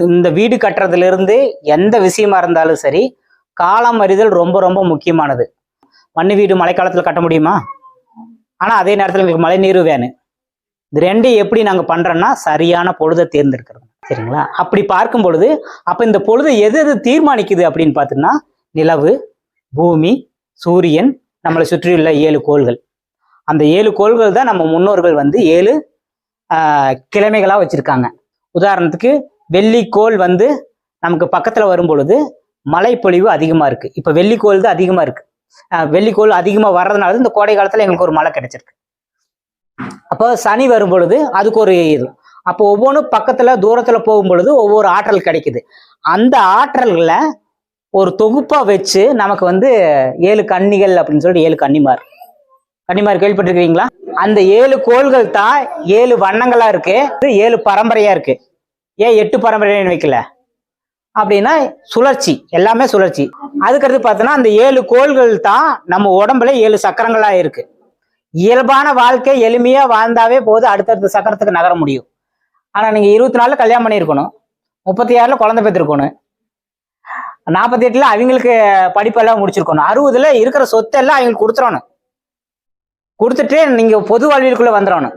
இந்த வீடு கட்டுறதுல இருந்து எந்த விஷயமா இருந்தாலும் சரி, காலம் அறிதல் ரொம்ப ரொம்ப முக்கியமானது. மண்ணு வீடு மழைக்காலத்துல கட்ட முடியுமா? ஆனா அதே நேரத்துல எங்களுக்கு மழை நீர் வேணும். இது ரெண்டையும் எப்படி நாங்க பண்றோம்னா சரியான பொழுதை தேர்ந்தெடுக்கிறோம். சரிங்களா? அப்படி பார்க்கும் பொழுது அப்ப இந்த பொழுது எது எது தீர்மானிக்குது அப்படின்னு பார்த்தோம்னா, நிலவு, பூமி, சூரியன், நம்மளை சுற்றியுள்ள 7 கோள்கள். அந்த 7 கோள்கள் தான் நம்ம முன்னோர்கள் வந்து 7 கிழமைகளா வச்சிருக்காங்க. உதாரணத்துக்கு வெள்ளிக்கோள் வந்து நமக்கு பக்கத்துல வரும் பொழுது மழைப்பொழிவு அதிகமா இருக்கு. இப்ப வெள்ளிக்கோள் தான் அதிகமா இருக்கு. வெள்ளிக்கோள் அதிகமா வர்றதுனால இந்த கோடை காலத்துல எங்களுக்கு ஒரு மழை கிடைச்சிருக்கு. அப்போ சனி வரும் பொழுது அதுக்கு ஒரு இது. அப்போ ஒவ்வொன்றும் பக்கத்துல தூரத்துல போகும் பொழுது ஒவ்வொரு ஆற்றல் கிடைக்குது. அந்த ஆற்றல்ல ஒரு தொகுப்பா வச்சு நமக்கு வந்து 7 கன்னிகள் அப்படின்னு சொல்லிட்டு 7 கன்னிமார் கேள்விப்பட்டிருக்கீங்களா? அந்த 7 கோள்கள் தான் 7 வண்ணங்களா இருக்கு, 7 பரம்பரையா இருக்கு. ஏன் 8 பரம்பரைன்னு வைக்கல அப்படின்னா சுழற்சி, எல்லாமே சுழற்சி. அதுக்கடுத்து பார்த்தோன்னா அந்த 7 கோள்கள் தான் நம்ம உடம்புல 7 சக்கரங்களா இருக்கு. இயல்பான வாழ்க்கை எளிமையா வாழ்ந்தாவே போது அடுத்தடுத்த சக்கரத்துக்கு நகர முடியும். ஆனா நீங்க 24 கல்யாணம் பண்ணியிருக்கணும், 36 குழந்தை பெற்றிருக்கணும், 48 அவங்களுக்கு படிப்பெல்லாம் முடிச்சிருக்கணும், 60 இருக்கிற சொத்தெல்லாம் அவங்களுக்கு கொடுத்துட்டு நீங்க பொது வாழ்வியலுக்குள்ள வந்துடணும்.